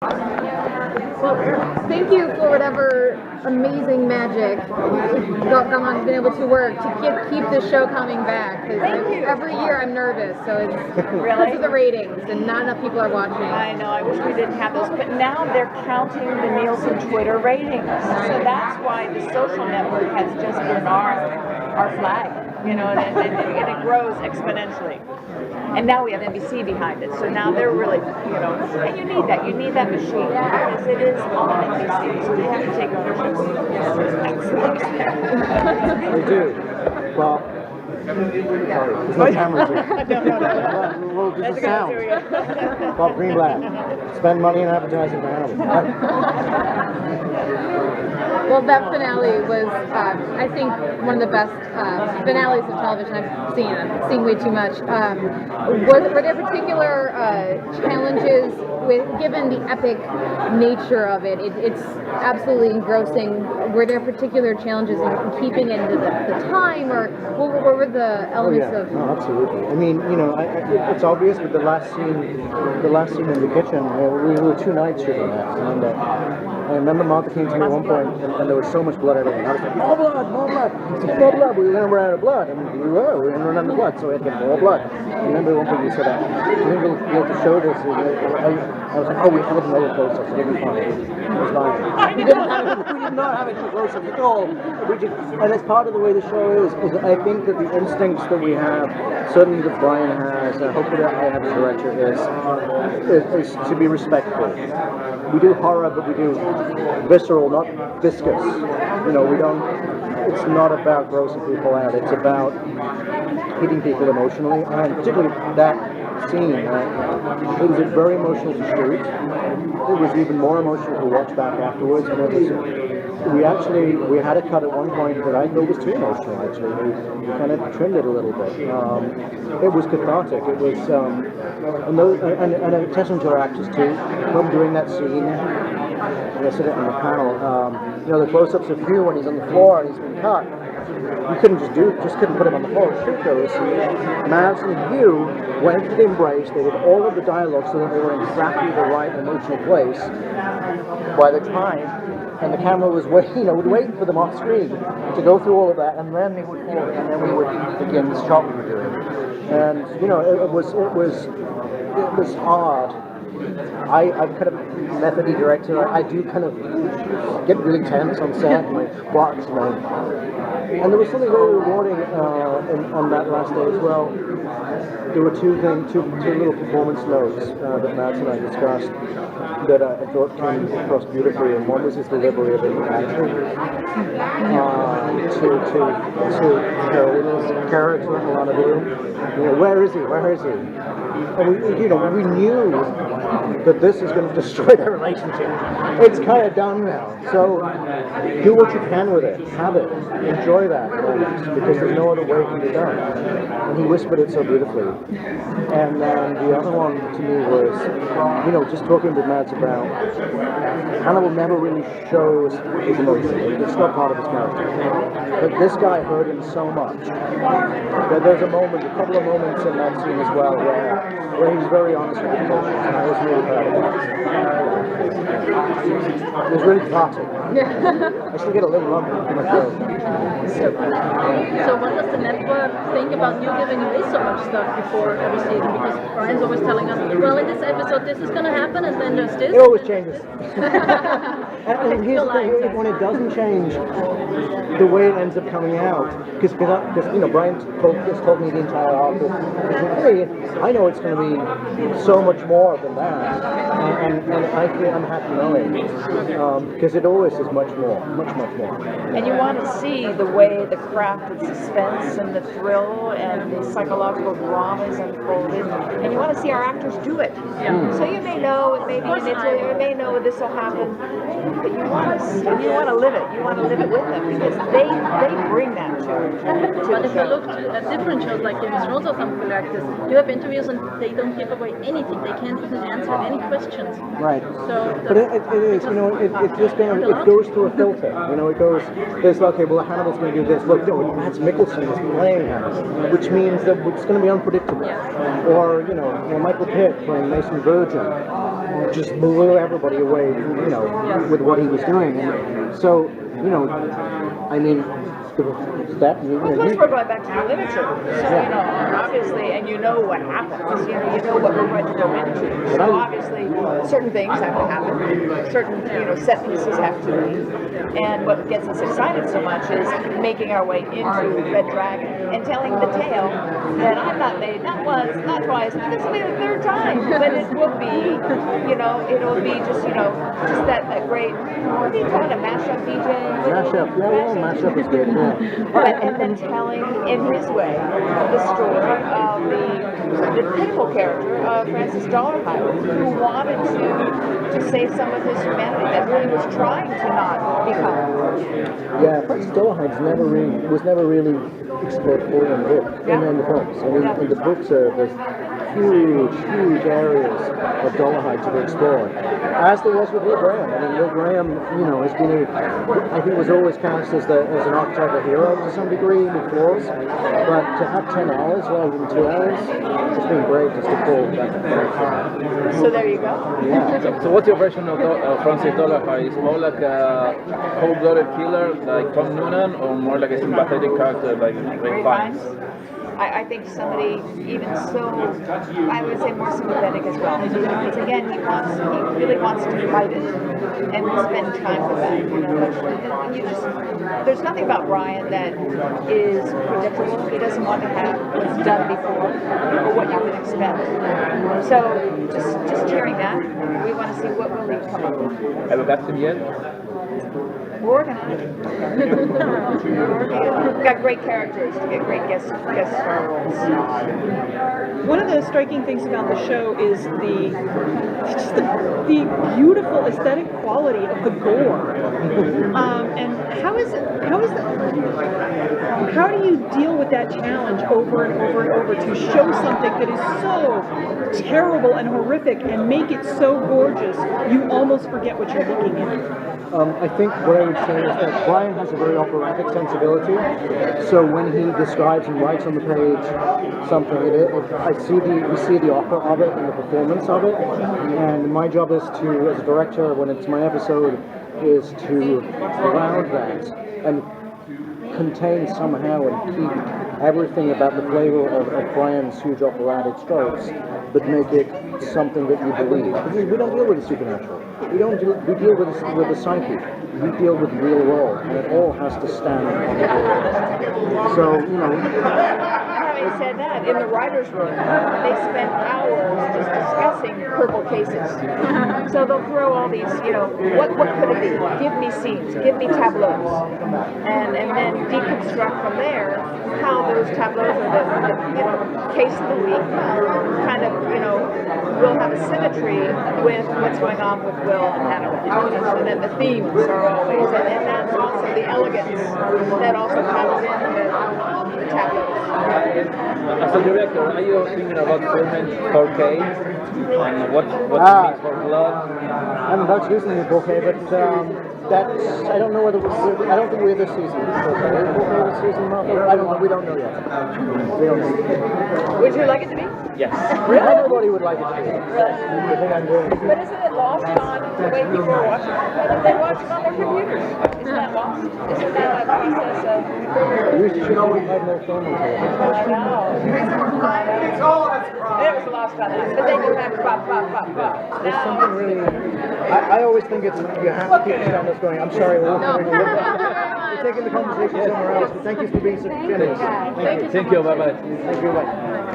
Well, thank you for whatever amazing magic Gamon's been able to work to keep this show coming back. Thank you. Every year I'm nervous, so it's Really? because of the ratings and not enough people are watching. I know, I wish we didn't have those, but now they're counting the Nielsen Twitter ratings. So that's why the social network has just been our flag, and it grows exponentially. And now we have NBC behind it, so now they're really, and you need that machine, because it is on NBC, so they have to take ownership. We do. Well, sorry, there's no cameras here. Well, there's a sound. Bob Greenblatt, spend money in advertising for Hannibal. Well, that finale was, I think, one of the best finales of television I've seen. I've seen way too much. Were there particular challenges given the epic nature of it? It's absolutely engrossing. Were there particular challenges in keeping it into the time, or what were the elements of? No, absolutely. I mean, it's obvious, but the last scene in the kitchen, we were 2 nights shooting that, and I remember Martha came to me at one point, and there was so much blood everywhere. I was like, more blood, more blood. More blood. We were going to run out of blood. And we were going to run out of blood, so we had to get more blood. I remember one point you said, do you think we'll be able to show this? I was like, oh, we have it in other close-ups, so it'll be fine. It was fine. We did not have it in close-ups at all. And it's part of the way the show is I think that the instincts that we have, certainly that Brian has, hopefully that I have as a director, is to be respectful. We do horror, but we do visceral, not viscous. We don't. It's not about grossing people out. It's about hitting people emotionally, and particularly that scene. It was very emotional to shoot. It was even more emotional to watch back afterwards. And we had a cut at one point that I thought was too emotional. Actually, we kind of trimmed it a little bit. It was cathartic. It was, and a testament to our actors too. From doing that scene. I said it on the panel. The close-ups of Hugh when he's on the floor and he's been cut. You couldn't couldn't put him on the floor. Shoot those. Mavs and Hugh went into the embrace. They did all of the dialogue so that they were in exactly the right emotional place. By the time, and the camera was waiting for them off screen to go through all of that, and then they would fall, and then we would begin this shot we were doing. And it was hard. I'm kind of methody director. I do kind of get really tense on set and like box, and there was something very rewarding on that last day as well. There were two little performance notes that Matt and I discussed that I thought came across beautifully, and one was his delivery of interaction to Carolina's character, Alana Bloom. Where is he? Where is he? And we knew that this is going to destroy their relationship. It's kind of done now. So do what you can with it. Have it. Enjoy that moment, because there's no other way it can be done. And he whispered it so beautifully. And the other one to me was, just talking with Mads about Hannibal never really shows his emotion. It's not part of his character. But this guy hurt him so much that there's a couple of moments in that scene as well where he's very honest with his emotions, and I was really proud of that. It was really cathartic. I still get a little lump in my throat. So what does the network think about you giving away so much stuff before every season? Because Brian's always telling us, well, in this episode this is going to happen, and then there's this. It always changes. And here's the thing, when it doesn't change, the way it ends up coming out, because Brian told me the entire arc. Hey, I know it's going to be so much more than that, and I'm happy knowing, because it always is much more. And you want to see the way the crafted suspense and the thrill and the psychological drama is unfolded, and you want to see our actors do it. Yeah. So you may know it may be in Italy, or you may know this will happen, but you want to live it. You want to live it with them, because they bring that to But if you look at different shows like Game of Thrones or something like this, you have interviews and they don't give away anything. They can't even answer any questions. Right. So, but it is, it goes through a filter. It goes, there's okay, well, Hannibal's going to do this. Look, Mads Mikkelsen is playing Hannibal, which means that it's going to be unpredictable. Yeah. Or, Michael Pitt playing Mason Virgin. just blew everybody away, you know, with what he was doing. And so, you know, I mean, that you Plus, know, we're going back to the literature, so you know, obviously, and you know what happens. You know what we're going to go into. So obviously, certain things have to happen, certain set pieces have to be. And what gets us excited so much is making our way into Red Dragon and telling the tale that I've not made not once, not twice, but this will be the third time. But it will be, it'll be just that great. What do you call it? A mashup, DJ? mashup. Yeah, well, mashup is good. Yeah. And then telling in his way the story of the pitiful character of Francis Dollarhide, who wanted to save some of his humanity that really was trying to not become. Yeah, Francis Dollarhide's was never really explored fully in the book, in the films. I mean, in the books, there's huge areas of Dollarhide to be explored, as there was with Will Graham. I mean, Will Graham, has been I think was always cast as an archetypal hero to some degree with flaws, but to have 10 hours rather than 2 hours, it's been great just to pull that. So there you go. Yeah. So what's your version of Francis Dollarhide? Is more like a cold-blooded killer like Tom Noonan, or more like a sympathetic character like Ray Fiennes? I think somebody even so, I would say more sympathetic as well. Because again, he really wants to fight it and spend time with that. There's nothing about Brian that is predictable. He doesn't want to have what's done before or what you would expect. So just hearing that, we want to see what will he come up with. Have you got him yet? We're working on it. We've got great characters to get great guest star roles. One of the striking things about the show is the beautiful aesthetic quality of the gore. And how do you deal with that challenge over and over and over to show something that is so terrible and horrific and make it so gorgeous you almost forget what you're looking at? I think what I would say is that Brian has a very operatic sensibility. So when he describes and writes on the page something, we see the opera of it and the performance of it. And my job is to, as a director, when it's my episode, is to ground that and contain somehow and keep everything about the flavor of Brian's huge operatic strokes, but make it something that you believe. Because we don't deal with the supernatural. We deal with the psyche. We deal with the real world, and it all has to stand on the world. So, Having said that, in the writer's room, they spend hours just discussing purple cases. So they'll throw all these, what could it be? Give me scenes, give me tableaus, and then deconstruct from there how those tableaus or the case of the week kind of, will have a symmetry with what's going on with Will and Hannibal. So then the themes are always, and that's also the elegance that also comes in the tableaus. As a director, are you thinking about filming 4K? And what it means for blood? I'm about to do something in 4K, but I don't know whether I don't think we're this season. 4K this season, Martha? I don't know. We don't know yet. We don't know. Would you like it to be? Yes. Everybody would like it to be. The thing I'm doing. But isn't it lost on the way people are watching it? They watch it on their computers. Isn't that lost? Isn't that a process of... We should always have more film on television. I know. It was lost on that. But then you have pop. There's something really... I always think you have to keep the standards going. I'm sorry, we're taking the conversation somewhere else, but thank you for being so generous. Thank you. Bye-bye. Thank you. Bye.